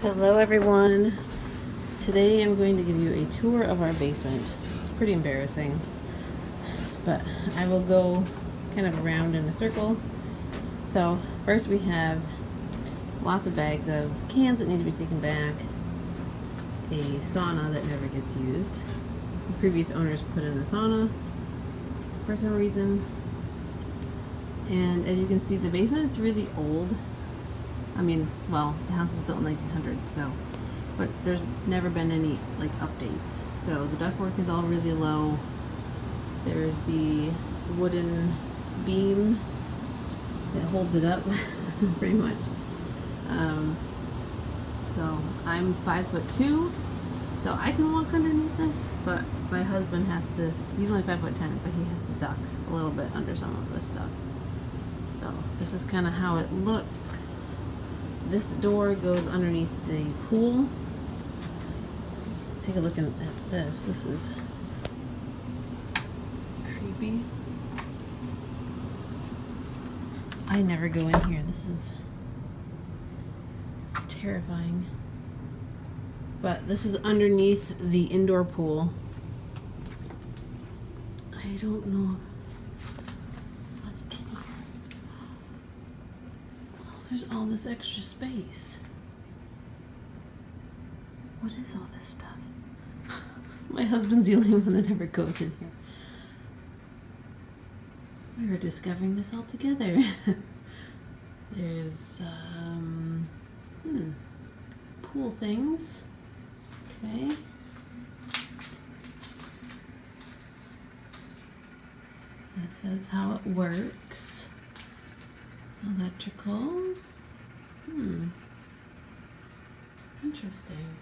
Hello everyone. Today I'm going to give you a tour of our basement. It's pretty embarrassing, but I will go kind of around in a circle. So first we have lots of bags of cans that need to be taken back, a sauna that never gets used. The previous owners put in a sauna for some reason, and as you can see the basement's really old. I mean, well, the house was built in 1900, so, but there's never been any, like, updates. So the ductwork is all really low. There's the wooden beam that holds it up, pretty much. So I'm 5'2", so I can walk underneath this, but my husband has to, he's only 5'10", but he has to duck a little bit under some of this stuff. So this is kind of how it looks. This door goes underneath the pool. Take a look at this. This is creepy. I never go in here. This is terrifying. But this is underneath the indoor pool. I don't know what's in here. There's all this extra space. What is all this stuff? My husband's the only one that ever goes in here. We're discovering this all together. There's pool things. Okay. This is how it works. Electrical. Interesting.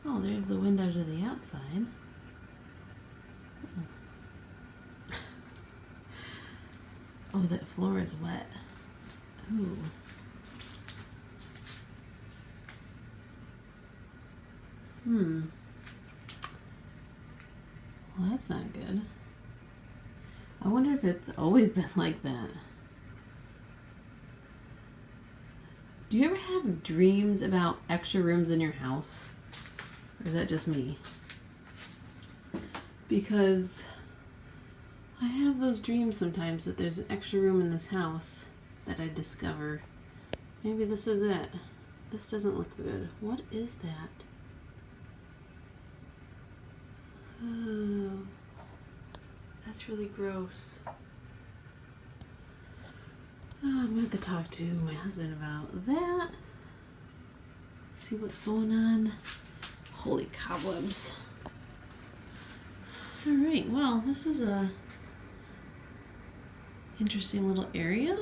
Oh, there's the window to the outside. Oh, that floor is wet. Ooh. Well, that's not good. I wonder if it's always been like that. Do you ever have dreams about extra rooms in your house? Or is that just me? Because I have those dreams sometimes that there's an extra room in this house that I discover. Maybe this is it. This doesn't look good. What is that? Oh, that's really gross. Oh, I'm going to have to talk to my husband about that. See what's going on. Holy cobwebs. Alright, well, this is a interesting little area.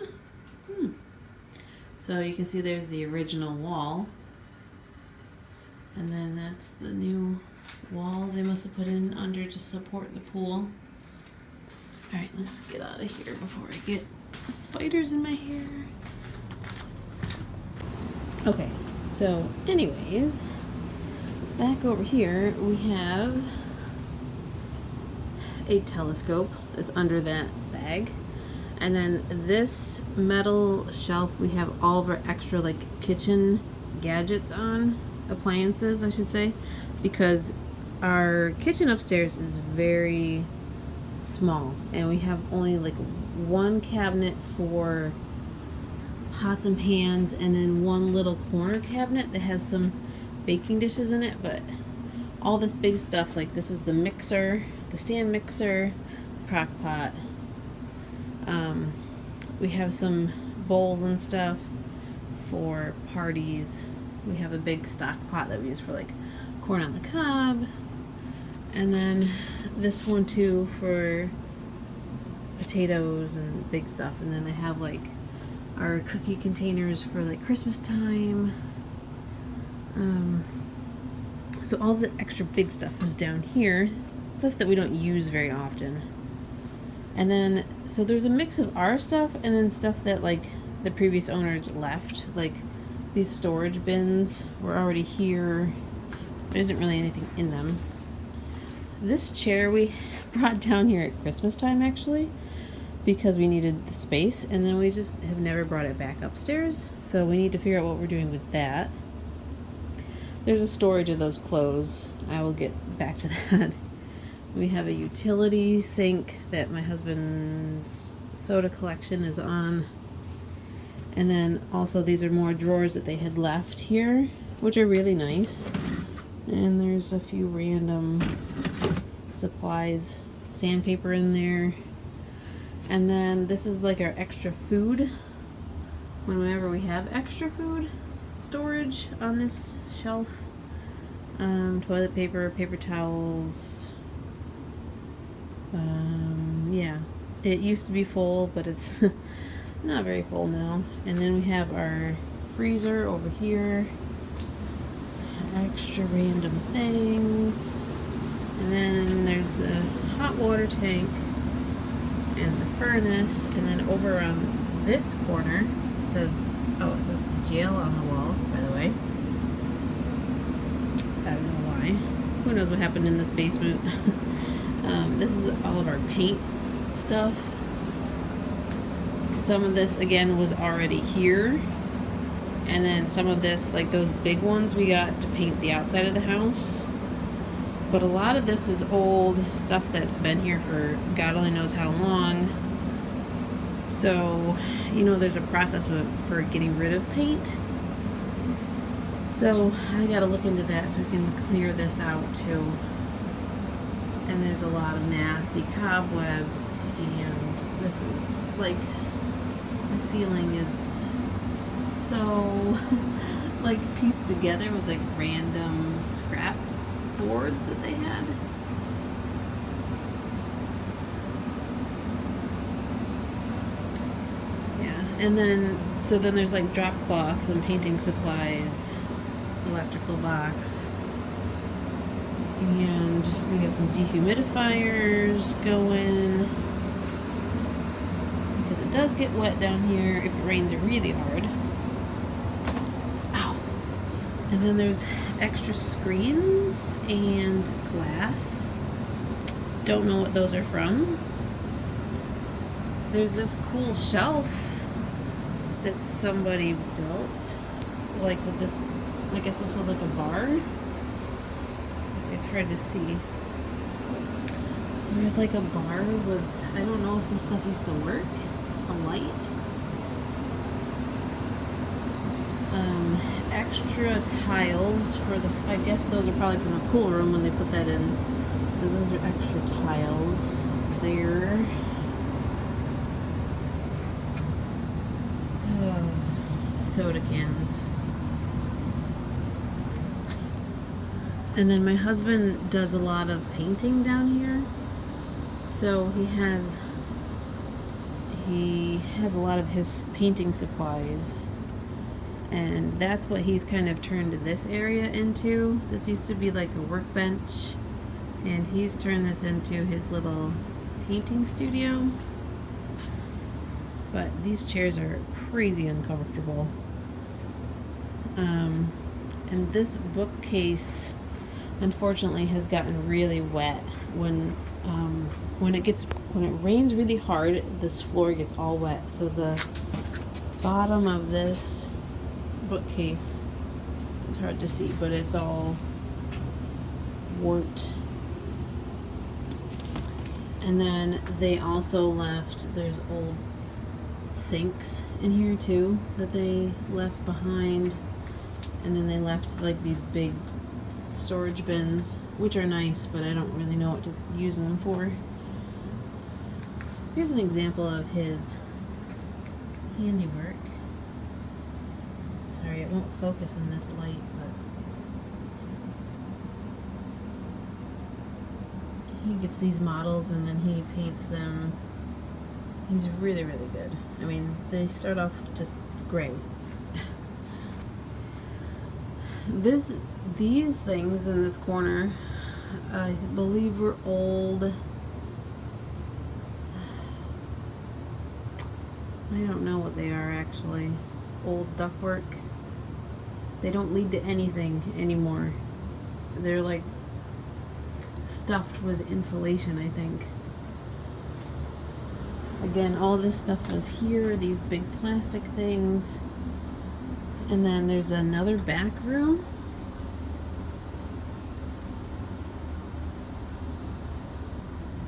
So you can see there's the original wall. And then that's the new wall they must have put in under to support the pool. Alright, let's get out of here before I get spiders in my hair. Okay, so anyways, back over here we have a telescope that's under that bag. And then this metal shelf we have all of our extra like kitchen gadgets on, appliances I should say, because our kitchen upstairs is very small and we have only like one cabinet for pots and pans and then one little corner cabinet that has some baking dishes in it. But all this big stuff, like this is the mixer, the stand mixer, crock pot. We have some bowls and stuff for parties. We have a big stock pot that we use for like corn on the cob. And then this one too for potatoes and big stuff. And then I have like our cookie containers for like Christmas time. So all the extra big stuff is down here. Stuff that we don't use very often. And then, so there's a mix of our stuff and then stuff that like the previous owners left. Like these storage bins were already here. There isn't really anything in them. This chair we brought down here at Christmas time actually. because we needed the space, and then we just have never brought it back upstairs, so we need to figure out what we're doing with that. There's a storage of those clothes. I will get back to that. We have a utility sink that my husband's soda collection is on. And then also these are more drawers that they had left here, which are really nice. And there's a few random supplies, sandpaper in there. And then this is like our extra food. Whenever we have extra food storage on this shelf. Toilet paper, paper towels. Yeah, it used to be full, but it's not very full now. And then we have our freezer over here. Extra random things. And then there's the hot water tank and the furnace. And then over on this corner it says jail on the wall, by the way. I don't know why. Who knows what happened in this basement. This is all of our paint stuff. Some of this, again, was already here. And then some of this, like those big ones, we got to paint the outside of the house. But a lot of this is old stuff that's been here for God only knows how long. So, you know, there's a process for getting rid of paint. So I gotta look into that so we can clear this out too. And there's a lot of nasty cobwebs, and this is like, the ceiling is so like pieced together with like random scrap boards that they had. Yeah, and then so then there's like drop cloths and painting supplies, electrical box, and we got some dehumidifiers going because it does get wet down here if it rains really hard. Ow! And then there's extra screens and glass. Don't know what those are from. There's this cool shelf that somebody built, like with this, I guess this was like a bar. It's hard to see. There's like a bar with, I don't know if this stuff used to work, a light. Extra tiles for the, I guess those are probably from the pool room when they put that in. So those are extra tiles there. Soda cans. And then my husband does a lot of painting down here. So he has a lot of his painting supplies. And that's what he's kind of turned this area into. This used to be like a workbench, and he's turned this into his little painting studio. But these chairs are crazy uncomfortable. And this bookcase, unfortunately, has gotten really wet. When it rains really hard, this floor gets all wet. So the bottom of this bookcase, it's hard to see, but it's all warped. And then they also left, there's old sinks in here too that they left behind. And then they left like these big storage bins, which are nice, but I don't really know what to use them for. Here's an example of his handiwork. Sorry, it won't focus in this light, but he gets these models and then he paints them. He's really, really good. I mean, they start off just gray. These things in this corner, I believe were old. I don't know what they are actually. Old ductwork. They don't lead to anything anymore. They're like stuffed with insulation, I think. Again, all this stuff was here, these big plastic things. And then there's another back room.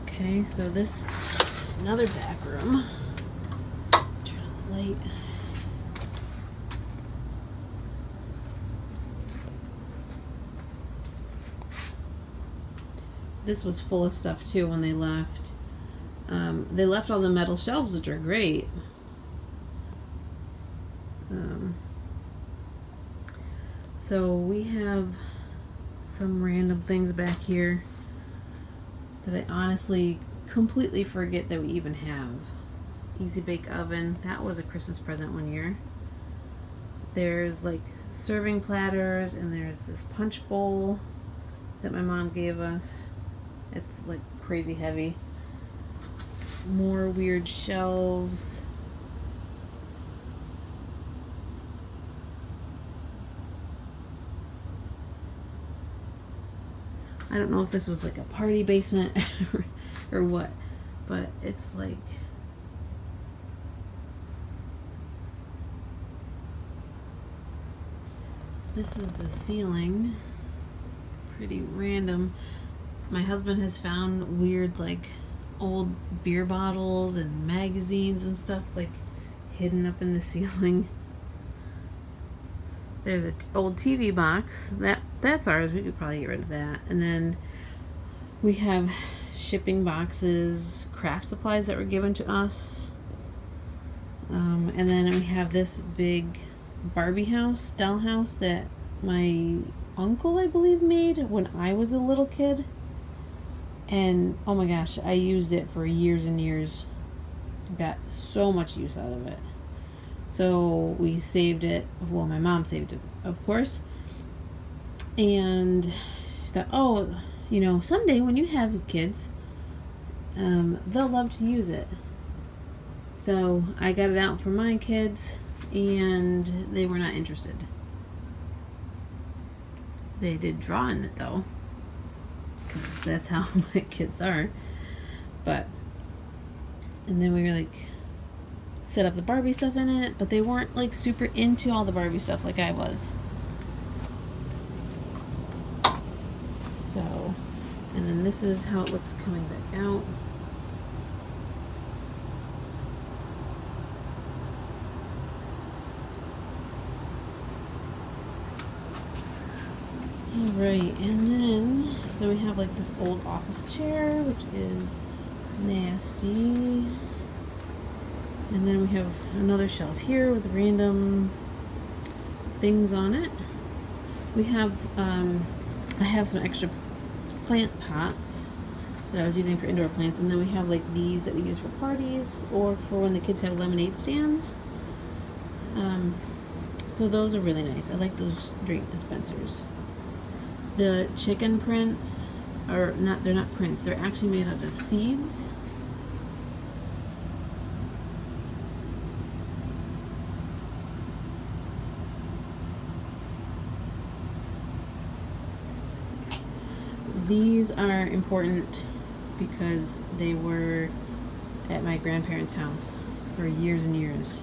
Okay, so this is another back room. Turn on the light. This was full of stuff too when they left. They left all the metal shelves, which are great. So we have some random things back here that I honestly completely forget that we even have. Easy bake oven, that was a Christmas present one year. There's like serving platters, and there's this punch bowl that my mom gave us. It's like crazy heavy. More weird shelves. I don't know if this was like a party basement or what, but it's like this is the ceiling. Pretty random. My husband has found weird like old beer bottles and magazines and stuff like hidden up in the ceiling. There's an old TV box. That's ours. We could probably get rid of that. And then we have shipping boxes, craft supplies that were given to us. And then we have this big Barbie house, doll house that my uncle, I believe, made when I was a little kid. And oh my gosh, I used it for years and years. Got so much use out of it. So we saved it. Well, my mom saved it, of course. And she thought, oh, you know, someday when you have kids, they'll love to use it. So I got it out for my kids, and they were not interested. They did draw in it though, because that's how my kids are. But, and then we were like, set up the Barbie stuff in it, but they weren't like super into all the Barbie stuff like I was. So, and then this is how it looks coming back out. Alright, and then, so we have like this old office chair, which is nasty. And then we have another shelf here with random things on it. We have, I have some extra plant pots that I was using for indoor plants, and then we have like these that we use for parties or for when the kids have lemonade stands. So those are really nice. I like those drink dispensers. The chicken prints are not, they're not prints, they're actually made out of seeds. These are important because they were at my grandparents' house for years and years.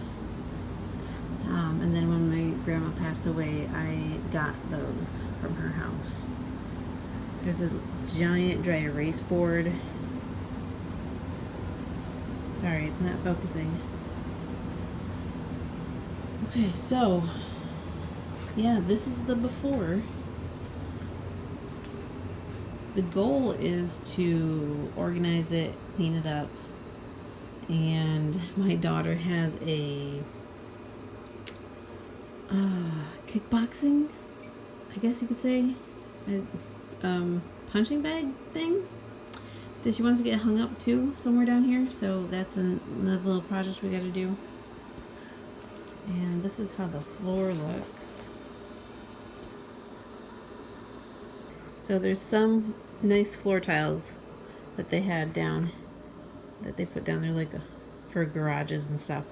And then when my grandma passed away, I got those from her house. There's a giant dry erase board. Sorry, it's not focusing. Okay, so yeah, this is the before. The goal is to organize it, clean it up, and my daughter has a kickboxing, I guess you could say, punching bag thing that she wants to get hung up to somewhere down here. So that's another little project we got to do. And this is how the floor looks. So there's some nice floor tiles that they had down, that they put down there like for garages and stuff.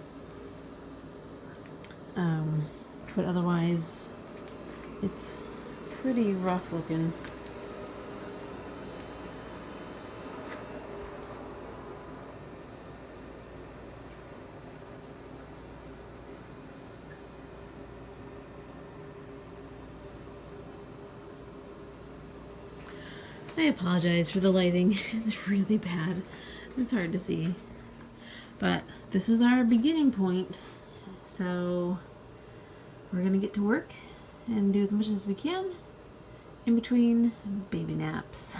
But otherwise, it's pretty rough looking. I apologize for the lighting. It's really bad. It's hard to see. But this is our beginning point. So we're going to get to work and do as much as we can in between baby naps.